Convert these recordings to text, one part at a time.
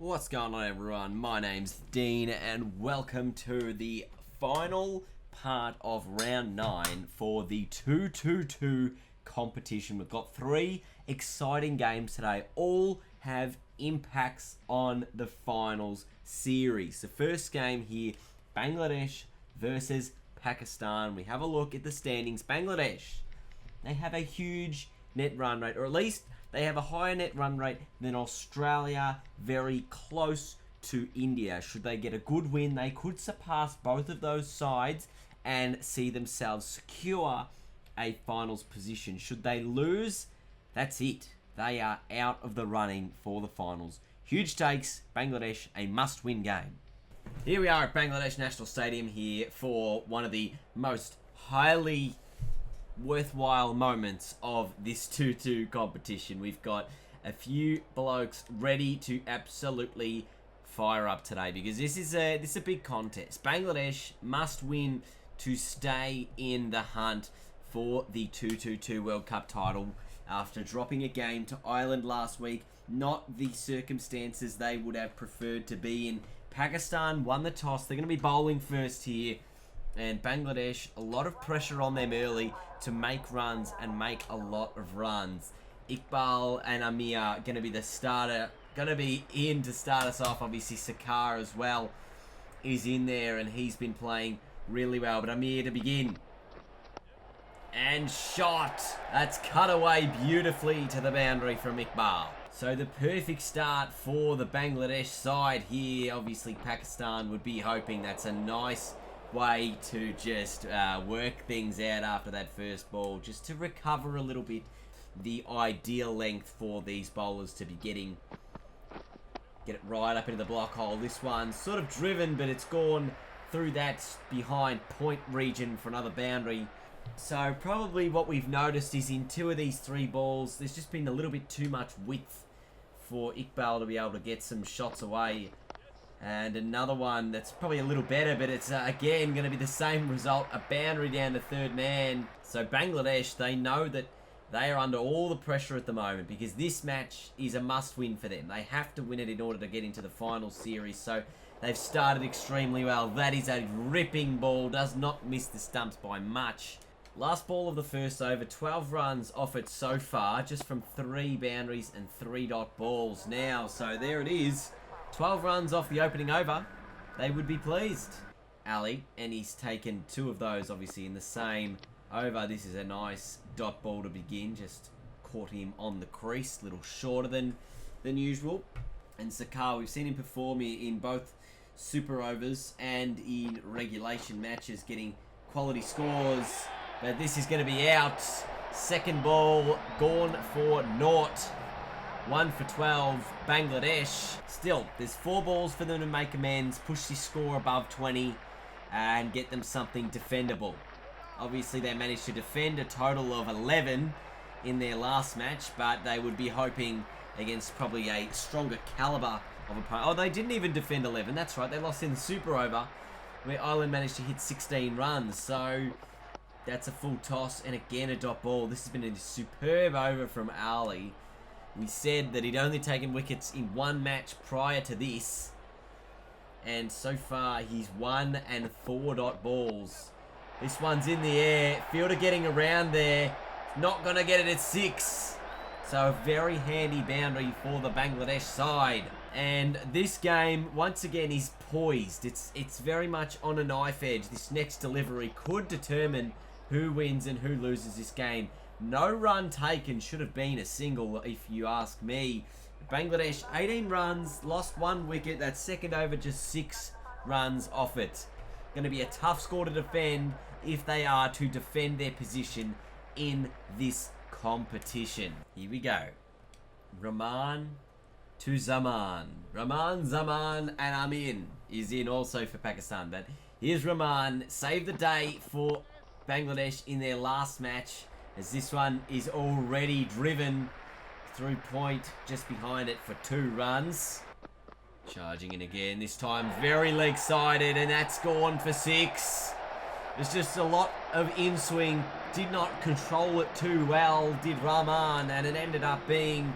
What's going on, everyone? My name's Dean and welcome to the final part of round 9 for the 2-2-2 competition. We've got 3 exciting games today. All have impacts on the finals series. The first game here, Bangladesh versus Pakistan. We have a look at the standings. Bangladesh, they have a huge net run rate, or at least they have a higher net run rate than Australia, very close to India. Should they get a good win, they could surpass both of those sides and see themselves secure a finals position. Should they lose, that's it. They are out of the running for the finals. Huge stakes, Bangladesh, a must-win game. Here we are at Bangladesh National Stadium here for one of the most highly worthwhile moments of this 2-2 competition. We've got a few blokes ready to absolutely fire up today because this is a big contest. Bangladesh must win to stay in the hunt for the 2-2-2 World Cup title after dropping a game to Ireland last week. Not the circumstances they would have preferred to be in. Pakistan won the toss. They're going to be bowling first here. And Bangladesh, a lot of pressure on them early to make runs and make a lot of runs. Iqbal and Amir going to be the starter, going to be in to start us off. Obviously, Sakar as well is in there, and he's been playing really well. But Amir to begin. And shot. That's cut away beautifully to the boundary from Iqbal. So the perfect start for the Bangladesh side here. Obviously, Pakistan would be hoping that's a nice way to just work things out after that first ball, just to recover a little bit. The ideal length for these bowlers to be getting. Get it right up into the block hole. This one's sort of driven, but it's gone through that behind point region for another boundary. So probably what we've noticed is in 2 of these 3 balls, there's just been a little bit too much width for Iqbal to be able to get some shots away. And another one that's probably a little better, but it's again going to be the same result, a boundary down to third man. So Bangladesh, they know that they are under all the pressure at the moment because this match is a must-win for them. They have to win it in order to get into the final series. So they've started extremely well. That is a ripping ball, does not miss the stumps by much. Last ball of the first over, 12 runs off it so far, just from 3 boundaries and 3 dot balls now. So there it is. 12 runs off the opening over. They would be pleased. Ali, and he's taken 2 of those, obviously, in the same over. This is a nice dot ball to begin. Just caught him on the crease. A little shorter than usual. And Sakar, we've seen him perform in both super overs and in regulation matches, getting quality scores. But this is going to be out. Second ball gone for naught. 1 for 12, Bangladesh. Still, there's 4 balls for them to make amends, push the score above 20, and get them something defendable. Obviously, they managed to defend a total of 11 in their last match, but they would be hoping against probably a stronger caliber of opponent. Oh, they didn't even defend 11. That's right, they lost in the super over, where Ireland managed to hit 16 runs. So that's a full toss, and again a dot ball. This has been a superb over from Ali. We said that he'd only taken wickets in 1 match prior to this. And so far, he's 1 and 4 dot balls. This one's in the air. Fielder getting around there. Not going to get it at 6. So a very handy boundary for the Bangladesh side. And this game, once again, is poised. It's very much on a knife edge. This next delivery could determine who wins and who loses this game. No run taken, should have been a single if you ask me. Bangladesh, 18 runs, lost 1 wicket. That second over, just 6 runs off it. Going to be a tough score to defend if they are to defend their position in this competition. Here we go. Rahman to Zaman. Rahman, Zaman and Amin is in also for Pakistan. But here's Rahman. Saved the day for Bangladesh in their last match, as this one is already driven through point just behind it for 2 runs. Charging in again, this time very leg-sided, and that's gone for 6. There's just a lot of in-swing. Did not control it too well, did Rahman, and it ended up being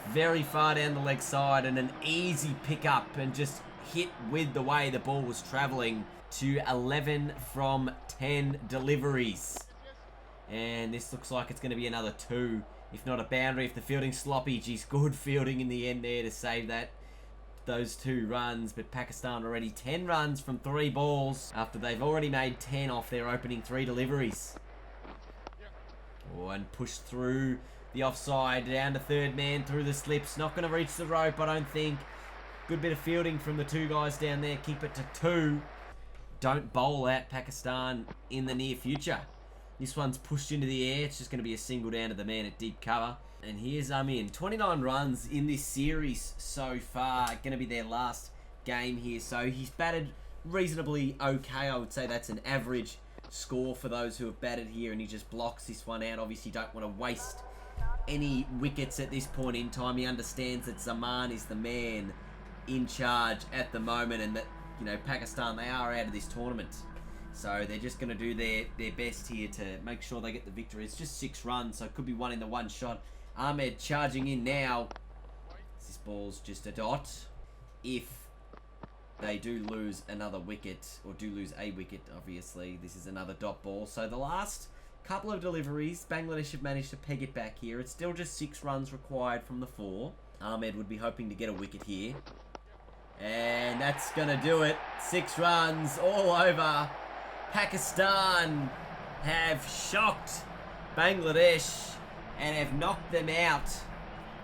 very far down the leg side, and an easy pickup, and just hit with the way the ball was travelling to 11 from 10 deliveries. And this looks like it's going to be another 2, if not a boundary. If the fielding's sloppy, geez, good fielding in the end there to save those 2 runs. But Pakistan already 10 runs from 3 balls after they've already made 10 off their opening 3 deliveries. Oh, and pushed through the offside, down to third man, through the slips. Not going to reach the rope, I don't think. Good bit of fielding from the 2 guys down there. Keep it to 2. Don't bowl out Pakistan in the near future. This one's pushed into the air. It's just going to be a single down to the man at deep cover. And here's Amin. 29 runs in this series so far. Going to be their last game here. So he's batted reasonably okay. I would say that's an average score for those who have batted here. And he just blocks this one out. Obviously don't want to waste any wickets at this point in time. He understands that Zaman is the man in charge at the moment. And that, you know, Pakistan, they are out of this tournament. So they're just going to do their best here to make sure they get the victory. It's just 6 runs, so it could be 1 in the 1 shot. Ahmed charging in now. This ball's just a dot. If they do lose another wicket, or do lose a wicket, obviously, this is another dot ball. So the last couple of deliveries, Bangladesh have managed to peg it back here. It's still just 6 runs required from the 4. Ahmed would be hoping to get a wicket here. And that's going to do it. 6 runs all over. Pakistan have shocked Bangladesh and have knocked them out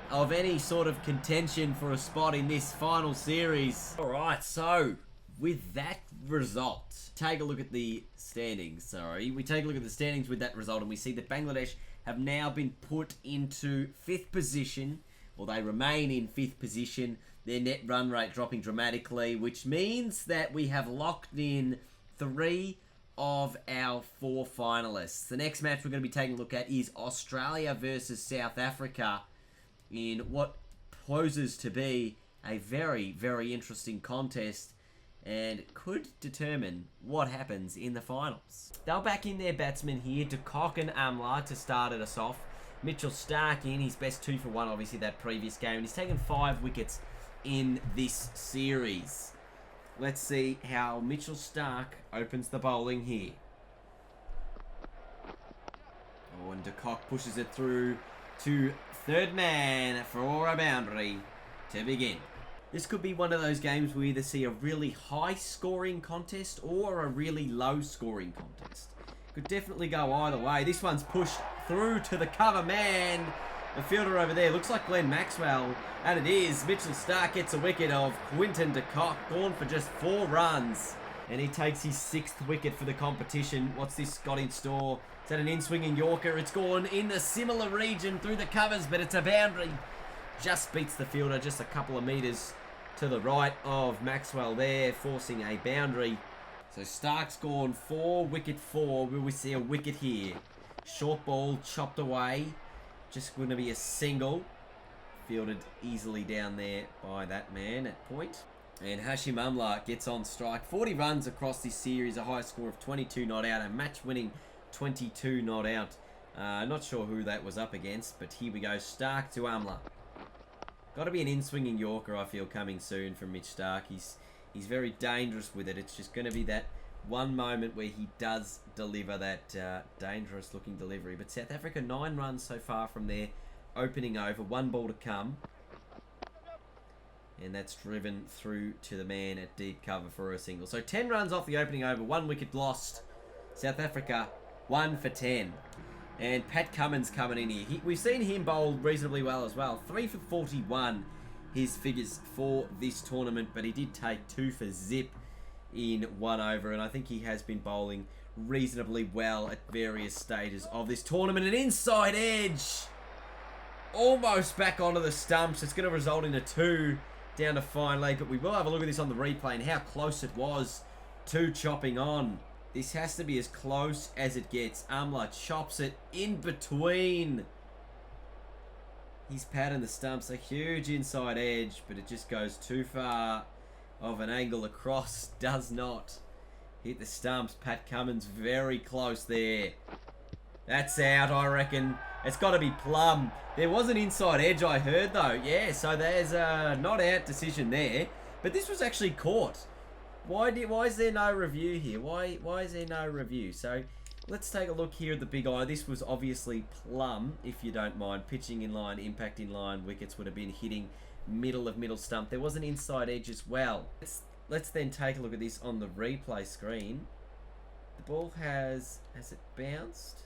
of any sort of contention for a spot in this final series. Alright, so with that result, take a look at the standings. We take a look at the standings with that result, and we see that Bangladesh have now been put into 5th position, or they remain in 5th position. Their net run rate dropping dramatically, which means that we have locked in 3 of our 4 finalists. The next match we're going to be taking a look at is Australia versus South Africa in what poses to be a very, very interesting contest, and could determine what happens in the finals. They'll back in their batsmen here, De Kock and Amla, to start us off. Mitchell Starc in his best 2 for 1, obviously, that previous game, and he's taken 5 wickets in this series. Let's see how Mitchell Starc opens the bowling here. Oh, and De Kock pushes it through to third man for a boundary to begin. This could be one of those games where we either see a really high scoring contest or a really low scoring contest. Could definitely go either way. This one's pushed through to the cover man. The fielder over there looks like Glenn Maxwell, and it is. Mitchell Starc gets a wicket of Quinton De Kock, gone for just 4 runs. And he takes his 6th wicket for the competition. What's this got in store? Is that an in-swinging Yorker? It's gone in a similar region through the covers, but it's a boundary. Just beats the fielder, just a couple of metres to the right of Maxwell there, forcing a boundary. So Stark's gone 4, wicket 4. Will we see a wicket here? Short ball chopped away. Just going to be a single. Fielded easily down there by that man at point. And Hashim Amla gets on strike. 40 runs across this series, a high score of 22 not out, a match-winning 22 not out. Not sure who that was up against, but here we go. Starc to Amla. Got to be an in-swinging Yorker, I feel, coming soon from Mitch Starc. He's very dangerous with it. It's just going to be that one moment where he does deliver that dangerous-looking delivery. But South Africa, 9 runs so far from their opening over. 1 ball to come. And that's driven through to the man at deep cover for a single. So 10 runs off the opening over. 1 wicket lost. South Africa, 1 for 10. And Pat Cummins coming in here. We've seen him bowl reasonably well as well. 3 for 41, his figures for this tournament. But he did take 2 for zip in 1 over. And I think he has been bowling reasonably well at various stages of this tournament. An inside edge. Almost back onto the stumps. It's going to result in a 2 down to fine leg. But we will have a look at this on the replay and how close it was to chopping on. This has to be as close as it gets. Amla chops it in between. He's patting the stumps. A huge inside edge, but it just goes too far of an angle across. Does not hit the stumps. Pat Cummins very close there. That's out, I reckon. It's got to be Plum. There was an inside edge I heard though. Yeah, so there's a not out decision there. But this was actually caught. Why is there no review here? Why is there no review? So let's take a look here at the big eye. This was obviously Plum, if you don't mind. Pitching in line, impact in line. Wickets would have been hitting middle of middle stump. There was an inside edge as well. Let's then take a look at this on the replay screen. The ball has it bounced?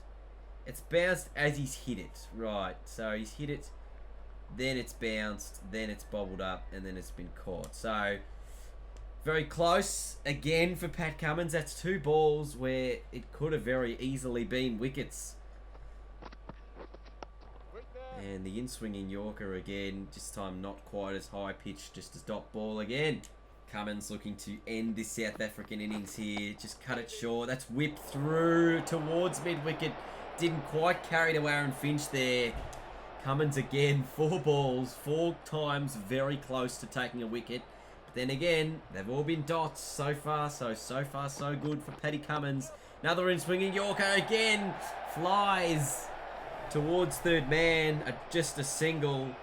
It's bounced as he's hit it. Right, so he's hit it, then it's bounced, then it's bobbled up, and then it's been caught. So very close again for Pat Cummins. That's two balls where it could have very easily been wickets. And the in-swinging Yorker again, this time not quite as high pitched, just as dot ball again. Cummins looking to end this South African innings here. Just cut it short. That's whipped through towards mid-wicket. Didn't quite carry to Aaron Finch there. Cummins again, 4 balls, 4 times very close to taking a wicket. But then again, they've all been dots so far. So far so good for Paddy Cummins. Another in-swinging Yorker again. Flies towards third man. Just a single.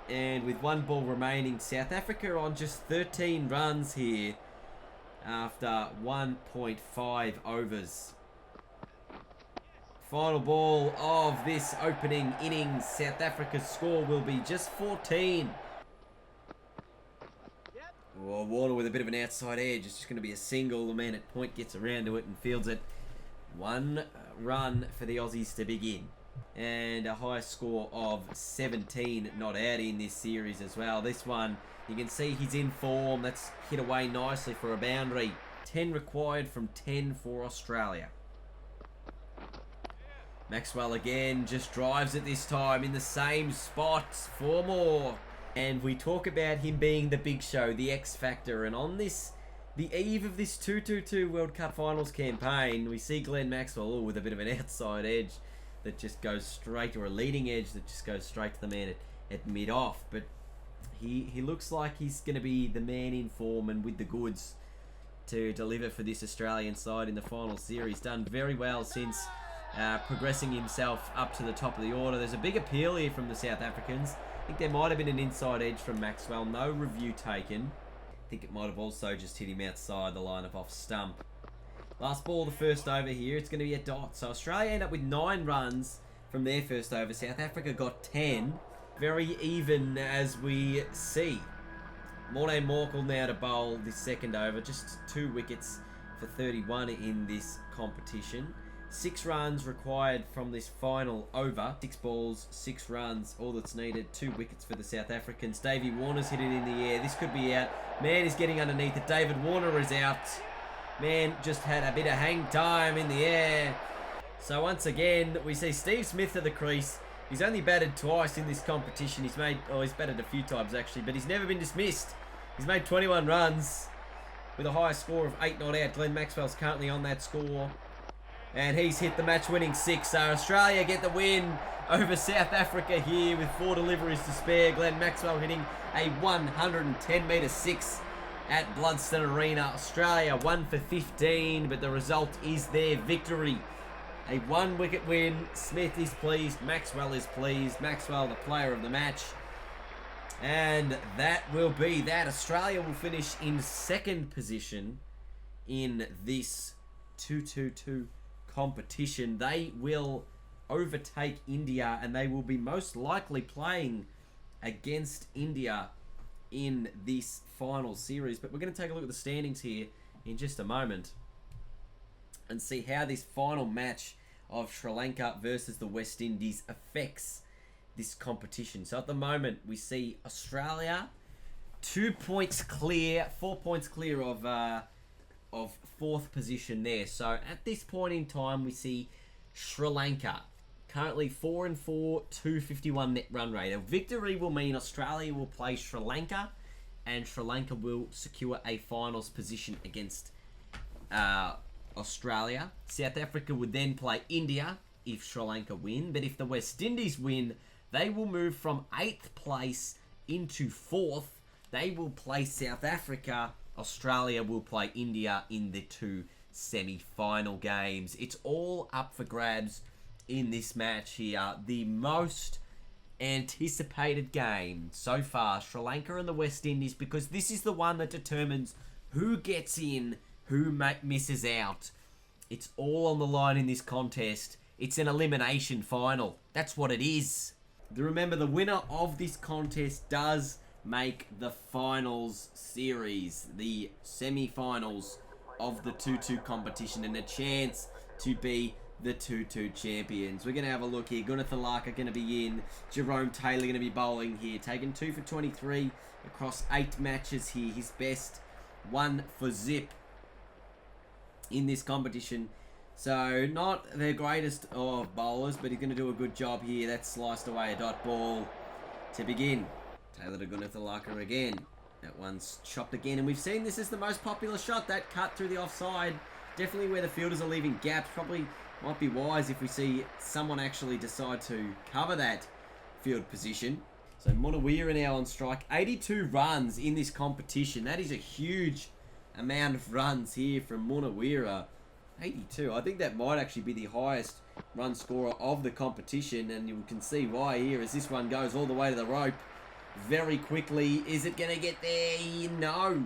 And with 1 ball remaining, South Africa on just 13 runs here after 1.5 overs. Final ball of this opening innings. South Africa's score will be just 14. Oh, Warner with a bit of an outside edge. It's just going to be a single. The man at point gets around to it and fields it. 1 run for the Aussies to begin. And a high score of 17 not out in this series as well. This one, you can see he's in form. That's hit away nicely for a boundary. 10 required from 10 for Australia. Maxwell again just drives it this time in the same spot. 4 more. And we talk about him being the big show, the X Factor. And on this, the eve of this 2-2-2 World Cup Finals campaign, we see Glenn Maxwell with a bit of an outside edge that just goes straight, or a leading edge that just goes straight to the man at mid-off. But he looks like he's going to be the man in form and with the goods to deliver for this Australian side in the final series. Done very well since progressing himself up to the top of the order. There's a big appeal here from the South Africans. I think there might have been an inside edge from Maxwell. No review taken. I think it might have also just hit him outside the line of off stump. Last ball, the first over here. It's going to be a dot. So Australia end up with 9 runs from their first over. South Africa got 10. Very even as we see. Morne Morkel now to bowl this second over. Just 2 wickets for 31 in this competition. 6 runs required from this final over. 6 balls, 6 runs. All that's needed. 2 wickets for the South Africans. Davey Warner's hit it in the air. This could be out. Man is getting underneath it. David Warner is out. Man just had a bit of hang time in the air. So once again, we see Steve Smith at the crease. He's only batted twice in this competition. He's batted a few times actually, but he's never been dismissed. He's made 21 runs with a high score of 8 not out. Glenn Maxwell's currently on that score. And he's hit the match-winning 6. So Australia get the win over South Africa here with 4 deliveries to spare. Glenn Maxwell hitting a 110-metre 6 at Blundstone Arena. Australia 1 for 15, but the result is their victory. A 1-wicket win. Smith is pleased. Maxwell is pleased. Maxwell, the player of the match. And that will be that. Australia will finish in 2nd position in this 2-2-2 competition. They will overtake India, and they will be most likely playing against India in this final series. But we're going to take a look at the standings here in just a moment and see how this final match of Sri Lanka versus the West Indies affects this competition. So at the moment we see Australia 2 points clear, 4 points clear of 4th position there. So at this point in time we see Sri Lanka currently 4-4, 251 net run rate. A victory will mean Australia will play Sri Lanka, and Sri Lanka will secure a finals position against Australia. South Africa would then play India if Sri Lanka win, but if the West Indies win, they will move from 8th place into 4th. They will play South Africa. Australia will play India in the 2 semi-final games. It's all up for grabs in this match here. The most anticipated game so far, Sri Lanka and the West Indies, because this is the one that determines who gets in, who misses out. It's all on the line in this contest. It's an elimination final. That's what it is. Remember, the winner of this contest does make the finals series, the semi-finals of the 2-2 competition, and a chance to be the 2-2 champions. We're going to have a look here. Gunath Alaka going to be in. Jerome Taylor going to be bowling here. Taken 2 for 23 across 8 matches here. His best 1 for zip in this competition. So not the greatest of bowlers, but he's going to do a good job here. That's sliced away a dot ball to begin. Taylor to Gunath Alaka again. That one's chopped again, and we've seen this is the most popular shot. That cut through the offside. Definitely where the fielders are leaving gaps. Probably might be wise if we see someone actually decide to cover that field position. So Munawira now on strike. 82 runs in this competition. That is a huge amount of runs here from Munawira. 82. I think that might actually be the highest run scorer of the competition, and you can see why here as this one goes all the way to the rope very quickly. Is it going to get there? No.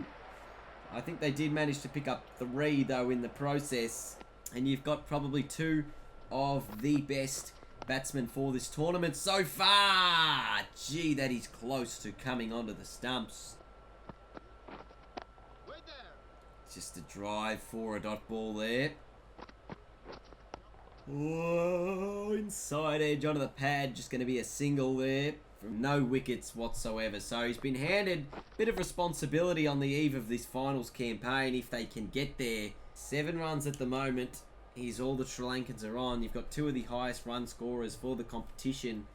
I think they did manage to pick up 3 though in the process. And you've got probably 2 of the best batsmen for this tournament so far. Gee, that is close to coming onto the stumps. Just a drive for a dot ball there. Whoa, inside edge onto the pad. Just going to be a single there from no wickets whatsoever. So he's been handed a bit of responsibility on the eve of this finals campaign if they can get there. 7 runs at the moment. Here's all the Sri Lankans are on. You've got 2 of the highest run scorers for the competition.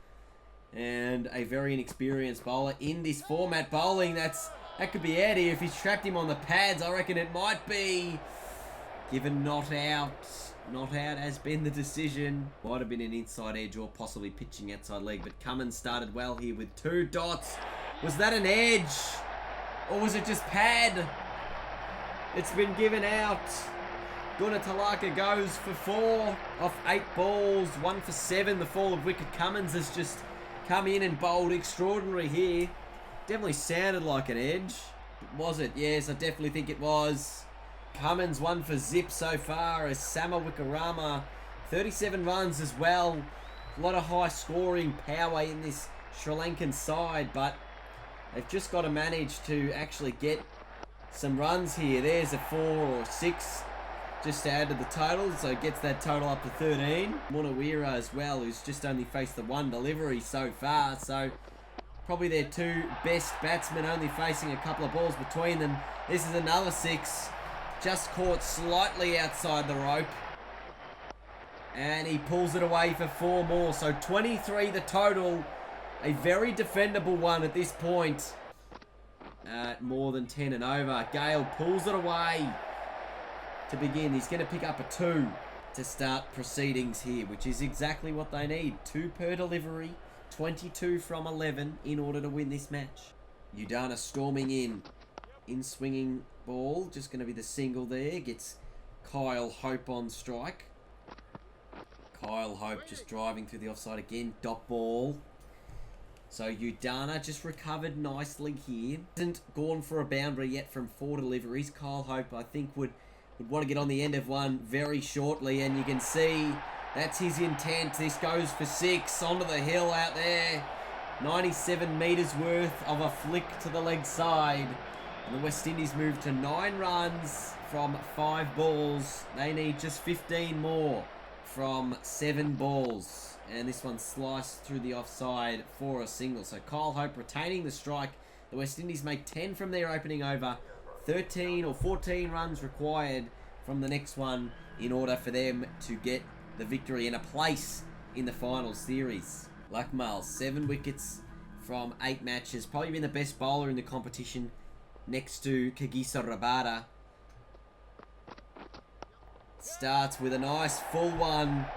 And a very inexperienced bowler in this format bowling. That could be out here. If he's trapped him on the pads, I reckon it might be. Given not out. Not out has been the decision. Might have been an inside edge or possibly pitching outside leg. But Cummins started well here with 2 dots. Was that an edge? Or was it just pad? It's been given out. Gunath Alaka goes for 4 off 8 balls. 1 for 7. The fall of wicket. Cummins has just come in and bowled extraordinary here. Definitely sounded like an edge. Was it? Yes, I definitely think it was. Cummins 1 for zip so far as Sama Wikarama. 37 runs as well. A lot of high scoring power in this Sri Lankan side, but they've just got to manage to actually get some runs here. There's a 4 or 6 just to add to the total, so it gets that total up to 13. Munawira as well, who's just only faced the 1 delivery so far, so probably their 2 best batsmen, only facing a couple of balls between them. This is another 6, just caught slightly outside the rope, and he pulls it away for 4 more, so 23 the total. A very defendable one at this point. At more than 10 and over. Gale pulls it away to begin. He's going to pick up a 2 to start proceedings here, which is exactly what they need. 2 per delivery, 22 from 11 in order to win this match. Udana storming in swinging ball. Just going to be the single there. Gets Kyle Hope on strike. Kyle Hope just driving through the offside again. Dot ball. So Udana just recovered nicely here. Hasn't gone for a boundary yet from 4 deliveries. Kyle Hope, I think, would want to get on the end of one very shortly. And you can see that's his intent. This goes for 6 onto the hill out there. 97 metres worth of a flick to the leg side. And the West Indies move to 9 runs from 5 balls. They need just 15 more from 7 balls. And this one sliced through the offside for a single. So Kyle Hope retaining the strike. The West Indies make 10 from their opening over. 13 or 14 runs required from the next one in order for them to get the victory and a place in the final series. Lakmal, 7 wickets from 8 matches. Probably been the best bowler in the competition next to Kagisa Rabada. Starts with a nice full one.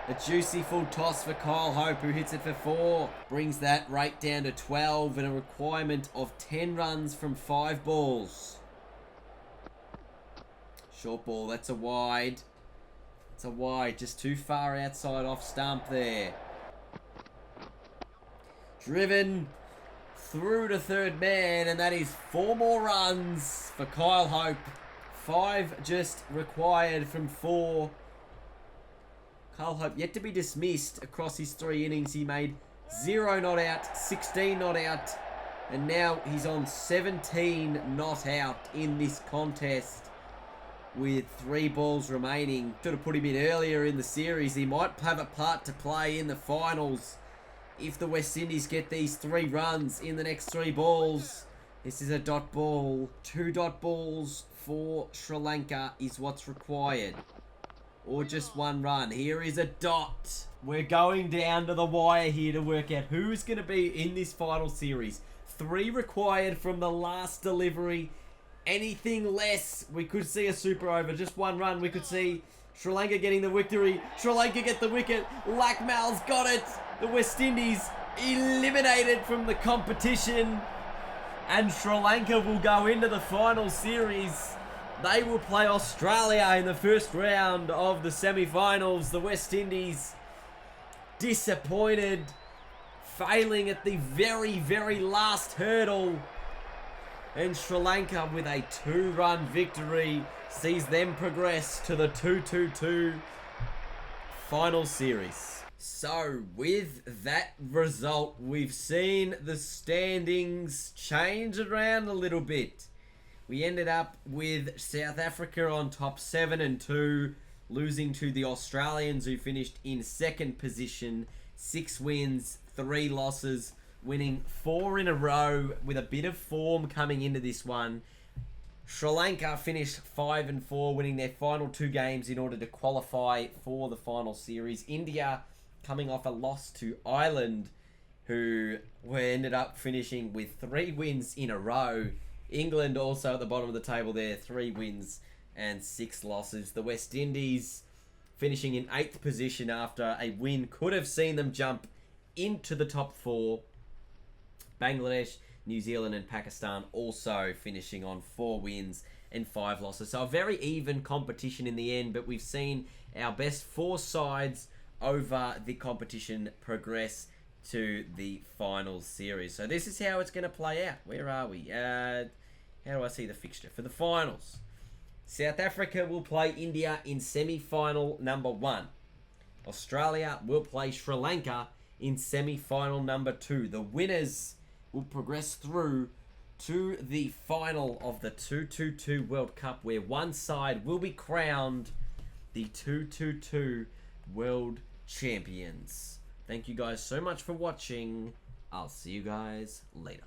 A juicy full toss for Kyle Hope, who hits it for 4. Brings that rate down to 12 and a requirement of 10 runs from 5 balls. Short ball, that's a wide. It's a wide, just too far outside off stump there. Driven through to third man, and that is 4 more runs for Kyle Hope. 5 just required from 4. Kyle Hope yet to be dismissed across his 3 innings. He made 0 not out, 16 not out, and now he's on 17 not out in this contest with 3 balls remaining. Should have put him in earlier in the series. He might have a part to play in the finals if the West Indies get these 3 runs in the next 3 balls. This is a dot ball. 2 dot balls for Sri Lanka is what's required. Or just 1 run. Here is a dot. We're going down to the wire here to work out who's going to be in this final series. 3 required from the last delivery. Anything less, we could see a super over. Just 1 run, we could see Sri Lanka getting the victory. Sri Lanka get the wicket. Lakmal's got it. The West Indies eliminated from the competition. And Sri Lanka will go into the final series. They will play Australia in the first round of the semi-finals. The West Indies disappointed, failing at the very, very last hurdle. And Sri Lanka, with a 2-run victory, sees them progress to the 2-2-2 final series. So, with that result, we've seen the standings change around a little bit. We ended up with South Africa on top 7-2, losing to the Australians, who finished in 2nd position, 6 wins, 3 losses, winning 4 in a row with a bit of form coming into this one. Sri Lanka finished 5-4, winning their final 2 games in order to qualify for the final series. India coming off a loss to Ireland, who ended up finishing with 3 wins in a row. England also at the bottom of the table there, 3 wins and 6 losses. The West Indies finishing in 8th position after a win could have seen them jump into the top 4. Bangladesh, New Zealand and Pakistan also finishing on 4 wins and 5 losses. So a very even competition in the end, but we've seen our best 4 sides over the competition progress to the final series. So this is how it's going to play out. Where are we? How do I see the fixture for the finals? South Africa will play India in semi-final number 1. Australia will play Sri Lanka in semi-final number 2. The winners will progress through to the final of the 2-2-2 World Cup, where one side will be crowned the 2-2-2 World Champions. Thank you guys so much for watching. I'll see you guys later.